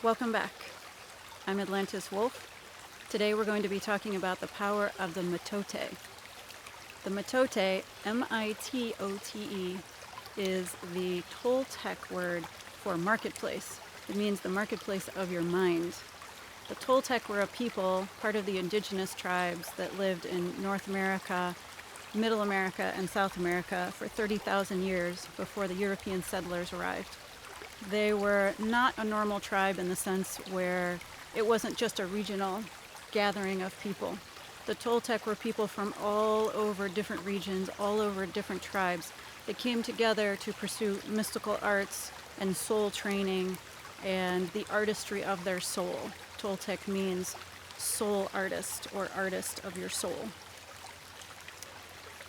Welcome back. I'm Atlantis Wolf. Today we're going to be talking about the power of the Mitote. The Mitote, M-I-T-O-T-E, is the Toltec word for marketplace. It means the marketplace of your mind. The Toltec were a people, part of the indigenous tribes that lived in North America, Middle America, and South America for 30,000 years before the European settlers arrived. They were not a normal tribe in the sense where it wasn't just a regional gathering of people. The Toltec were people from all over different regions, all over different tribes that came together to pursue mystical arts and soul training and the artistry of their soul. Toltec means soul artist or artist of your soul.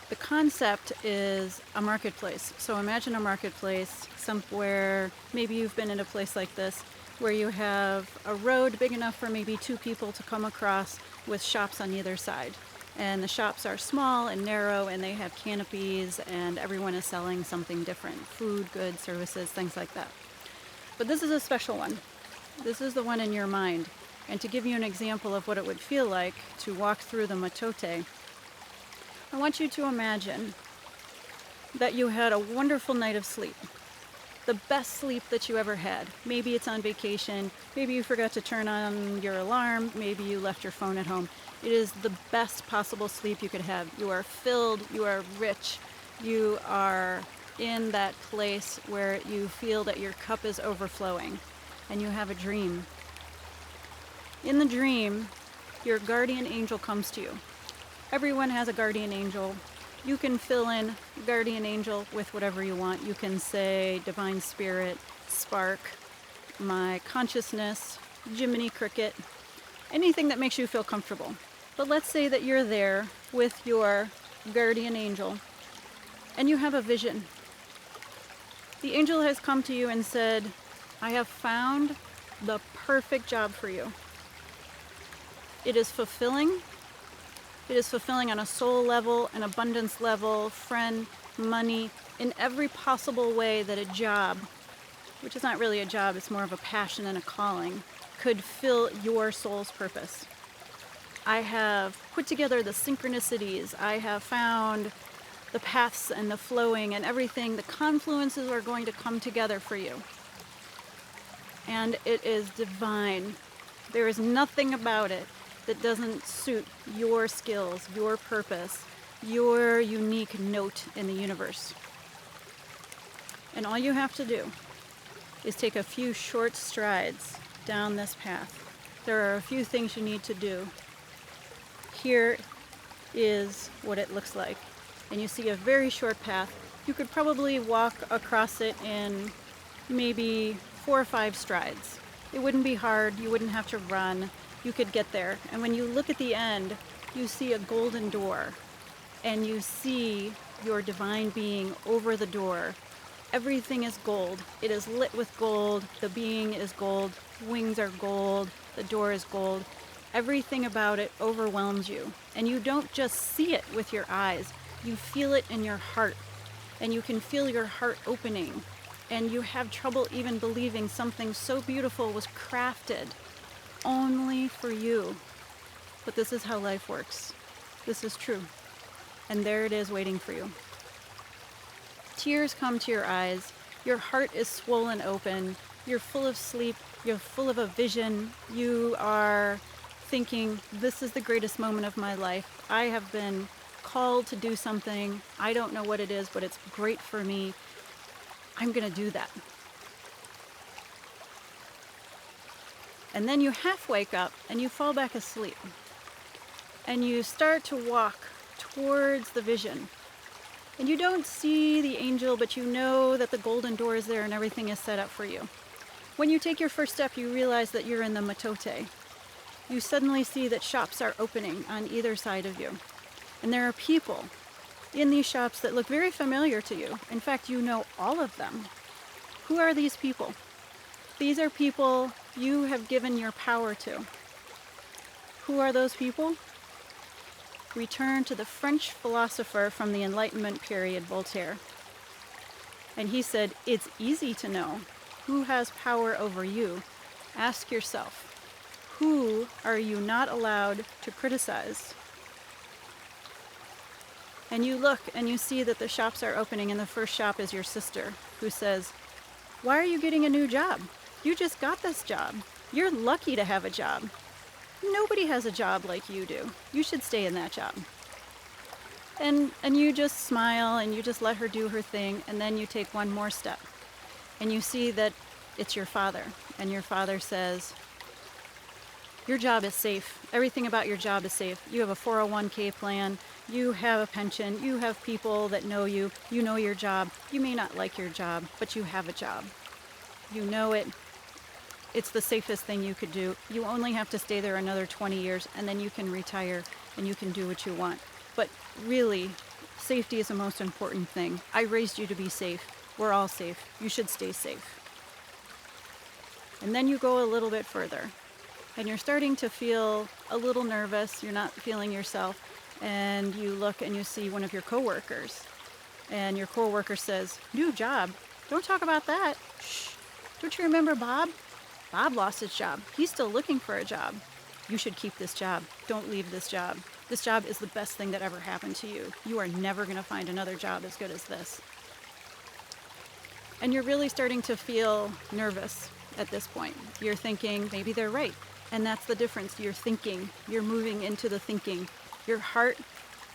The concept is a marketplace. So imagine a marketplace somewhere, maybe you've been in a place like this, where you have a road big enough for maybe two people to come across with shops on either side. And the shops are small and narrow and they have canopies and everyone is selling something different. Food, goods, services, things like that. But this is a special one. This is the one in your mind. And to give you an example of what it would feel like to walk through the Mitote, I want you to imagine that you had a wonderful night of sleep. The best sleep that you ever had. Maybe it's on vacation, maybe you forgot to turn on your alarm, maybe you left your phone at home. It is the best possible sleep you could have. You are filled, you are rich, you are in that place where you feel that your cup is overflowing, and you have a dream. In the dream, your guardian angel comes to you. Everyone has a guardian angel. You can fill in guardian angel with whatever you want. You can say divine spirit, spark, my consciousness, Jiminy Cricket, anything that makes you feel comfortable. But let's say that you're there with your guardian angel and you have a vision. The angel has come to you and said, I have found the perfect job for you. It is fulfilling. It is fulfilling on a soul level, an abundance level, friend, money, in every possible way that a job, which is not really a job, it's more of a passion and a calling, could fill your soul's purpose. I have put together the synchronicities. I have found the paths and the flowing and everything. The confluences are going to come together for you. And it is divine. There is nothing about it that doesn't suit your skills, your purpose, your unique note in the universe. And all you have to do is take a few short strides down this path. There are a few things you need to do. Here is what it looks like. And you see a very short path. You could probably walk across it in maybe 4 or 5 strides. It wouldn't be hard, you wouldn't have to run. You could get there. And when you look at the end, you see a golden door and you see your divine being over the door. Everything is gold. It is lit with gold. The being is gold. Wings are gold. The door is gold. Everything about it overwhelms you. And you don't just see it with your eyes. You feel it in your heart. And you can feel your heart opening. And you have trouble even believing something so beautiful was crafted only for you. But this is how life works. This is true. And there it is waiting for you. Tears come to your eyes. Your heart is swollen open. You're full of sleep. You're full of a vision. You are thinking, this is the greatest moment of my life. I have been called to do something. I don't know what it is, but it's great for me. I'm going to do that. And then you half wake up and you fall back asleep. And you start to walk towards the vision. And you don't see the angel, but you know that the golden door is there and everything is set up for you. When you take your first step, you realize that you're in the Mitote. You suddenly see that shops are opening on either side of you. And there are people in these shops that look very familiar to you. In fact, you know all of them. Who are these people? These are people you have given your power to. Who are those people? Return to the French philosopher from the Enlightenment period, Voltaire. And he said, it's easy to know who has power over you Ask yourself, who are you not allowed to criticize? And you look and you see that the shops are opening, and the first shop is your sister, who says, why are you getting a new job? You just got this job. You're lucky to have a job. Nobody has a job like you do. You should stay in that job. And you just smile and you just let her do her thing, and then you take one more step. And you see that it's your father. And your father says, your job is safe. Everything about your job is safe. You have a 401k plan. You have a pension. You have people that know you. You know your job. You may not like your job, but you have a job. You know it. It's the safest thing you could do. You only have to stay there another 20 years, and then you can retire and you can do what you want. But really, safety is the most important thing. I raised you to be safe. We're all safe. You should stay safe. And then you go a little bit further, and you're starting to feel a little nervous. You're not feeling yourself, and you look and you see one of your coworkers, and your coworker says, new job. Don't talk about that. Shh. Don't you remember Bob? Bob lost his job. He's still looking for a job. You should keep this job. Don't leave this job. This job is the best thing that ever happened to you. You are never going to find another job as good as this. And you're really starting to feel nervous at this point. You're thinking, maybe they're right. And that's the difference. You're thinking. You're moving into the thinking. Your heart,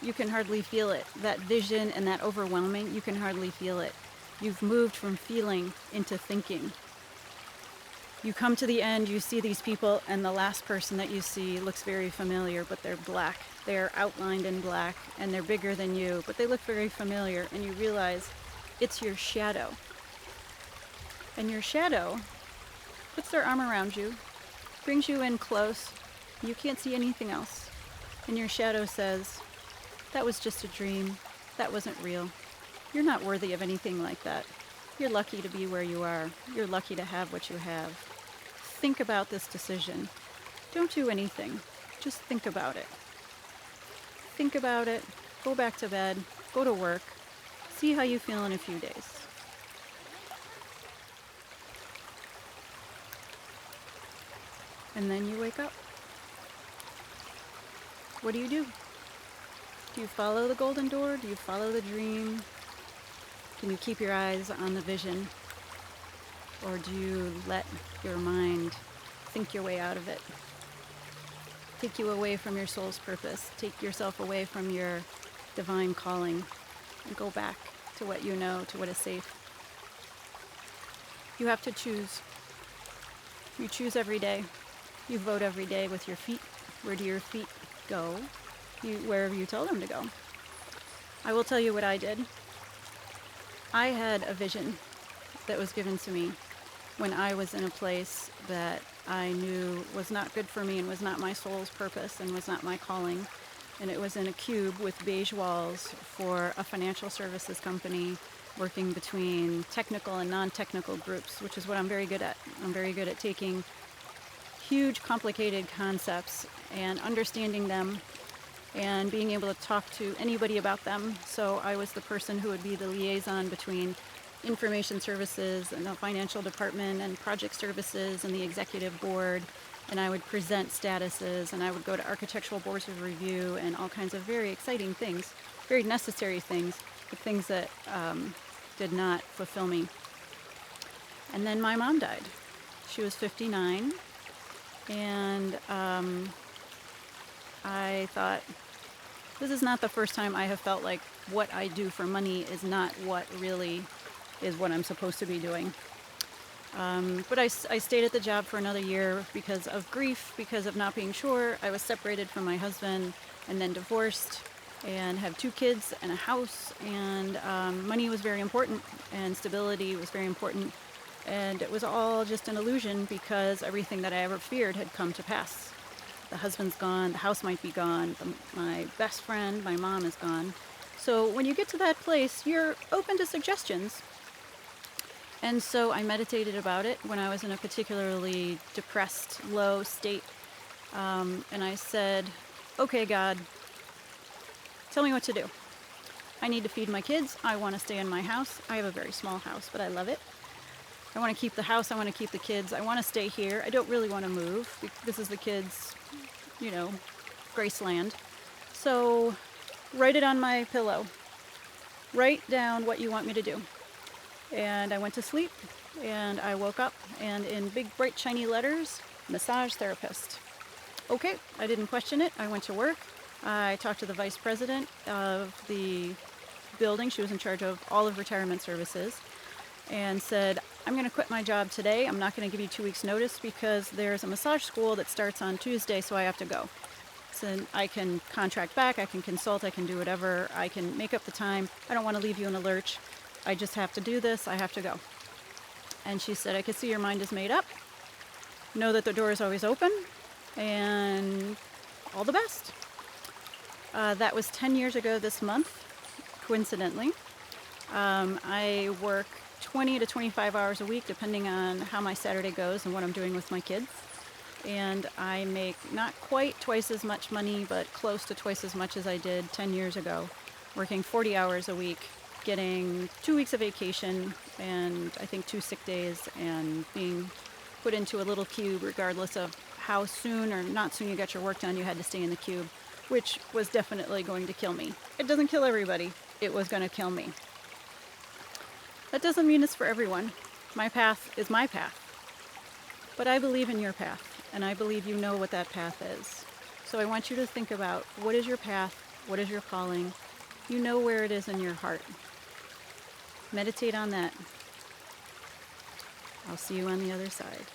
you can hardly feel it. That vision and that overwhelming, you can hardly feel it. You've moved from feeling into thinking. You come to the end, you see these people, and the last person that you see looks very familiar, but they're black. They're outlined in black, and they're bigger than you, but they look very familiar, and you realize it's your shadow. And your shadow puts their arm around you, brings you in close. You can't see anything else. And your shadow says, that was just a dream. That wasn't real. You're not worthy of anything like that. You're lucky to be where you are. You're lucky to have what you have. Think about this decision. Don't do anything. Just think about it. Think about it. Go back to bed. Go to work. See how you feel in a few days. And then you wake up. What do? Do you follow the golden door? Do you follow the dream? Can you keep your eyes on the vision? Or do you let your mind think your way out of it? Take you away from your soul's purpose. Take yourself away from your divine calling and go back to what you know, to what is safe. You have to choose. You choose every day. You vote every day with your feet. Where do your feet go? Wherever you tell them to go. I will tell you what I did. I had a vision that was given to me when I was in a place that I knew was not good for me and was not my soul's purpose and was not my calling. And it was in a cube with beige walls for a financial services company working between technical and non-technical groups, which is what I'm very good at. I'm very good at taking huge, complicated concepts and understanding them and being able to talk to anybody about them. So I was the person who would be the liaison between information services and the financial department and project services and the executive board. And I would present statuses, and I would go to architectural boards of review and all kinds of very exciting things, very necessary things, but things that did not fulfill me. And then my mom died. She was 59, and I thought, this is not the first time I have felt like what I do for money is not what really is what I'm supposed to be doing. But I stayed at the job for another year because of grief, because of not being sure. I was separated from my husband and then divorced and have 2 kids and a house, and money was very important and stability was very important. And it was all just an illusion because everything that I ever feared had come to pass. The husband's gone, the house might be gone, my best friend, my mom is gone. So when you get to that place, you're open to suggestions. And so I meditated about it when I was in a particularly depressed, low state. And I said, okay, God, tell me what to do. I need to feed my kids. I want to stay in my house. I have a very small house, but I love it. I want to keep the house. I want to keep the kids. I want to stay here. I don't really want to move. This is the kids, Graceland. So write it on my pillow. Write down what you want me to do. And I went to sleep, and I woke up, and in big, bright, shiny letters, massage therapist. Okay, I didn't question it. I went to work. I talked to the vice president of the building. She was in charge of all of retirement services, and said, I'm going to quit my job today. I'm not going to give you 2 weeks notice because there's a massage school that starts on Tuesday, so I have to go. So I can contract back, I can consult, I can do whatever, I can make up the time. I don't want to leave you in a lurch. I just have to do this. I have to go. And she said, I can see your mind is made up. Know that the door is always open, and all the best. That was 10 years ago this month, coincidentally. I work 20 to 25 hours a week, depending on how my Saturday goes and what I'm doing with my kids. And I make not quite twice as much money, but close to twice as much as I did 10 years ago, working 40 hours a week, getting 2 weeks of vacation and I think 2 sick days, and being put into a little cube regardless of how soon or not soon you got your work done. You had to stay in the cube, which was definitely going to kill me. It doesn't kill everybody. It was going to kill me. That doesn't mean it's for everyone. My path is my path. But I believe in your path, and I believe you know what that path is. So I want you to think about, what is your path? What is your calling? You know where it is in your heart. Meditate on that. I'll see you on the other side.